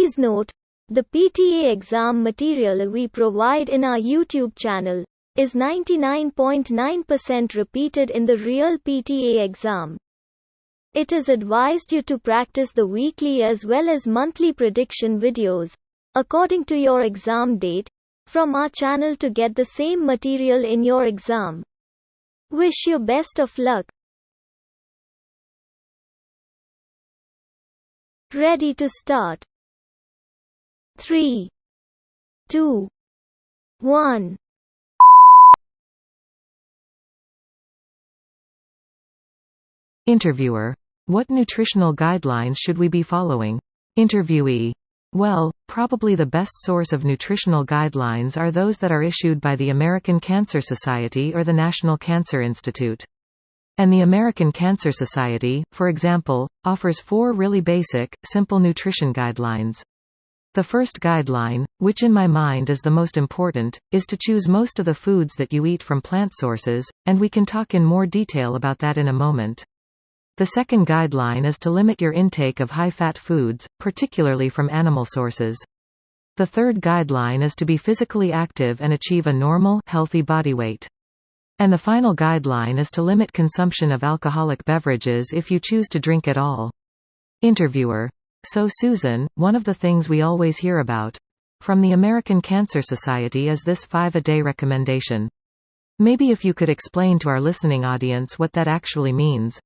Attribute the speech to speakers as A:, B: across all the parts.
A: Please note, the PTE exam material we provide in our YouTube channel is 99.9% repeated in the real PTE exam. It is advised you to practice the weekly as well as monthly prediction videos, according to your exam date, from our channel to get the same material in your exam. Wish you best of luck. Ready to start. 3, 2, 1.
B: Interviewer: what nutritional guidelines should we be following? Interviewee: well, probably the best source of nutritional guidelines are those that are issued by the American Cancer Society or the National Cancer Institute. And the American Cancer Society, for example, offers 4 really basic, simple nutrition guidelines. The first guideline, which in my mind is the most important, is to choose most of the foods that you eat from plant sources, and we can talk in more detail about that in a moment. The second guideline is to limit your intake of high-fat foods, particularly from animal sources. The third guideline is to be physically active and achieve a normal, healthy body weight. And the final guideline is to limit consumption of alcoholic beverages if you choose to drink at all. Interviewer: so Susan, one of the things we always hear about from the American Cancer Society is this 5-a-day recommendation. Maybe if you could explain to our listening audience what that actually means.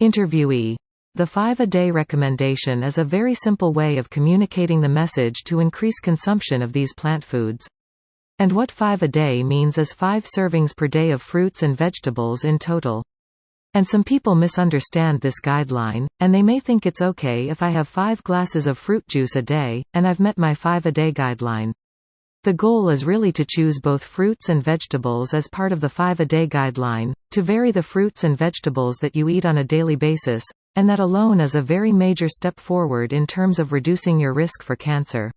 B: Interviewee: the 5-a-day recommendation is a very simple way of communicating the message to increase consumption of these plant foods. And what 5-a-day means is 5 servings per day of fruits and vegetables in total. And some people misunderstand this guideline, and they may think it's okay if I have 5 glasses of fruit juice a day, and I've met my 5-a-day guideline. The goal is really to choose both fruits and vegetables as part of the 5-a-day guideline, to vary the fruits and vegetables that you eat on a daily basis, and that alone is a very major step forward in terms of reducing your risk for cancer.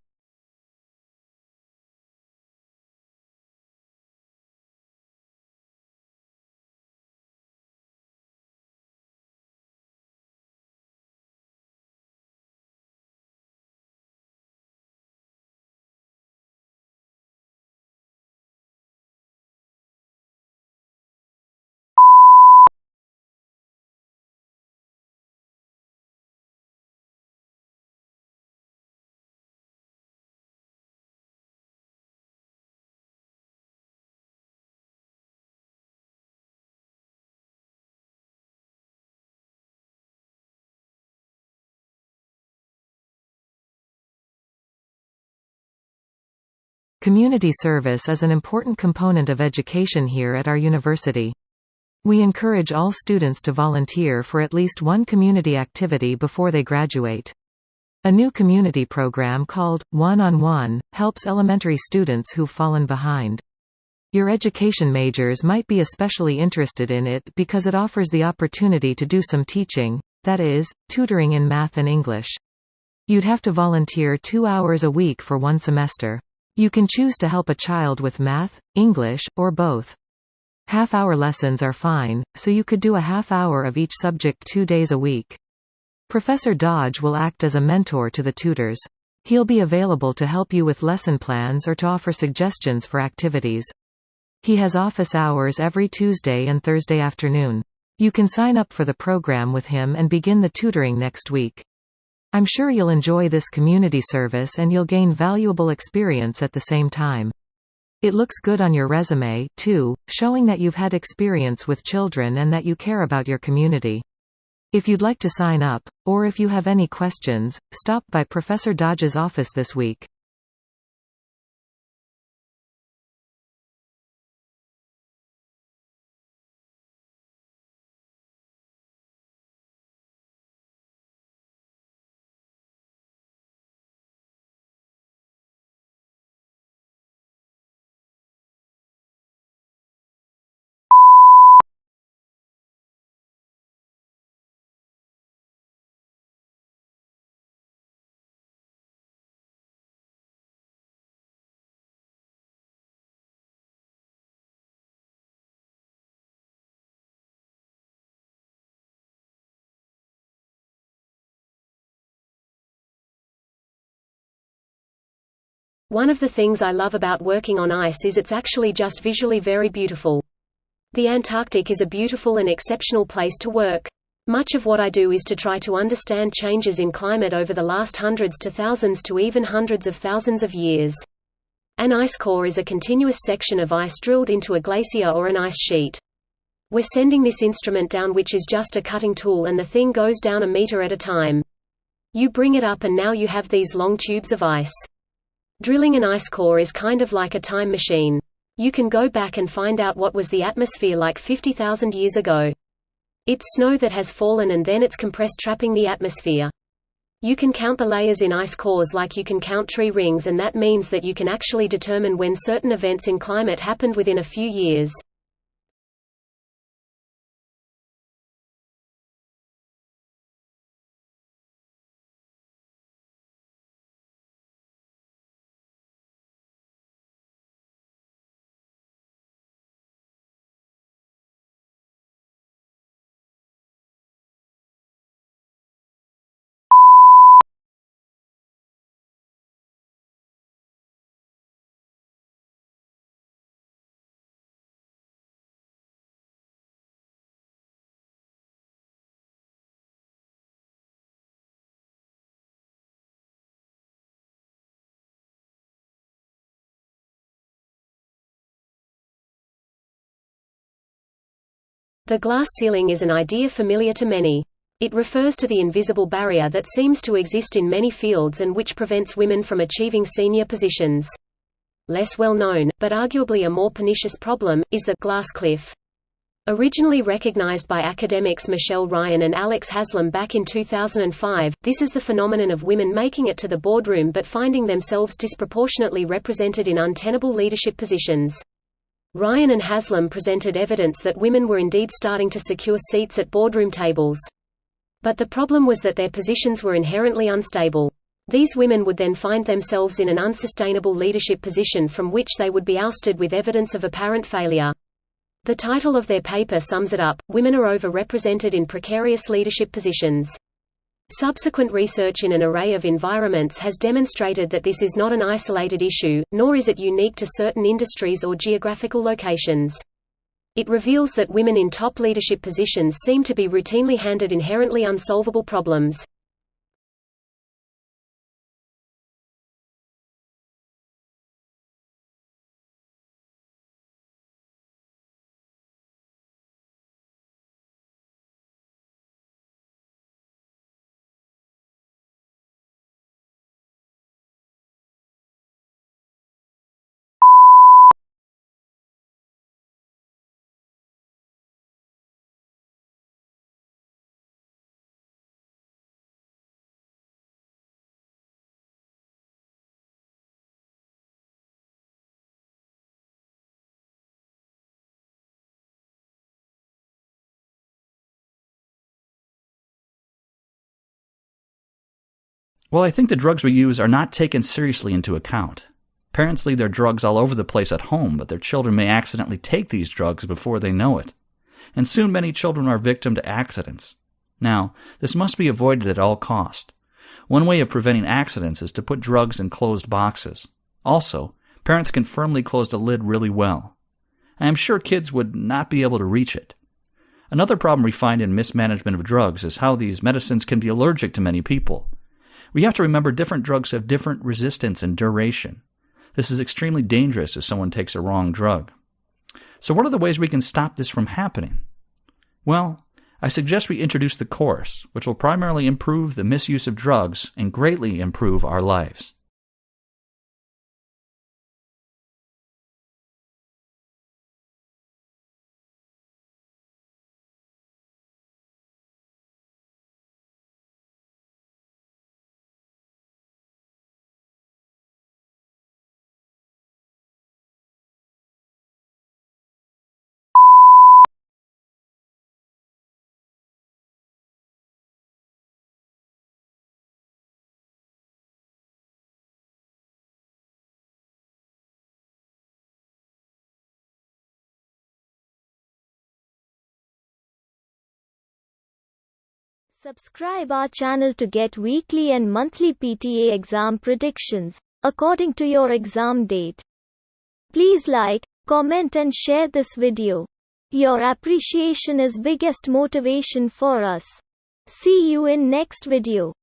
B: Community service is an important component of education here at our university. We encourage all students to volunteer for at least one community activity before they graduate. A new community program called One-on-One helps elementary students who've fallen behind. Your education majors might be especially interested in it because it offers the opportunity to do some teaching, that is, tutoring in math and English. You'd have to volunteer 2 hours a week for one semester. You can choose to help a child with math, English, or both. Half-hour lessons are fine, so you could do a half-hour of each subject 2 days a week. Professor Dodge will act as a mentor to the tutors. He'll be available to help you with lesson plans or to offer suggestions for activities. He has office hours every Tuesday and Thursday afternoon. You can sign up for the program with him and begin the tutoring next week. I'm sure you'll enjoy this community service and you'll gain valuable experience at the same time. It looks good on your resume, too, showing that you've had experience with children and that you care about your community. If you'd like to sign up, or if you have any questions, stop by Professor Dodge's office this week.
C: One of the things I love about working on ice is it's actually just visually very beautiful. The Antarctic is a beautiful and exceptional place to work. Much of what I do is to try to understand changes in climate over the last hundreds to thousands to even hundreds of thousands of years. An ice core is a continuous section of ice drilled into a glacier or an ice sheet. We're sending this instrument down, which is just a cutting tool, and the thing goes down a meter at a time. You bring it up and now you have these long tubes of ice. Drilling an ice core is kind of like a time machine. You can go back and find out what was the atmosphere like 50,000 years ago. It's snow that has fallen and then it's compressed, trapping the atmosphere. You can count the layers in ice cores like you can count tree rings, and that means that you can actually determine when certain events in climate happened within a few years. The glass ceiling is an idea familiar to many. It refers to the invisible barrier that seems to exist in many fields and which prevents women from achieving senior positions. Less well known, but arguably a more pernicious problem, is the glass cliff. Originally recognized by academics Michelle Ryan and Alex Haslam back in 2005, this is the phenomenon of women making it to the boardroom but finding themselves disproportionately represented in untenable leadership positions. Ryan and Haslam presented evidence that women were indeed starting to secure seats at boardroom tables. But the problem was that their positions were inherently unstable. These women would then find themselves in an unsustainable leadership position from which they would be ousted with evidence of apparent failure. The title of their paper sums it up: Women are overrepresented in precarious leadership positions. Subsequent research in an array of environments has demonstrated that this is not an isolated issue, nor is it unique to certain industries or geographical locations. It reveals that women in top leadership positions seem to be routinely handed inherently unsolvable problems.
D: Well, I think the drugs we use are not taken seriously into account. Parents leave their drugs all over the place at home, but their children may accidentally take these drugs before they know it. And soon many children are victim to accidents. Now, this must be avoided at all cost. One way of preventing accidents is to put drugs in closed boxes. Also, parents can firmly close the lid really well. I am sure kids would not be able to reach it. Another problem we find in mismanagement of drugs is how these medicines can be allergic to many people. We have to remember different drugs have different resistance and duration. This is extremely dangerous if someone takes a wrong drug. So what are the ways we can stop this from happening? Well, I suggest we introduce the course, which will primarily improve the misuse of drugs and greatly improve our lives.
A: Subscribe our channel to get weekly and monthly PTA exam predictions. according to your exam date. Please like, comment and share this video. Your appreciation is biggest motivation for us. See you in next video.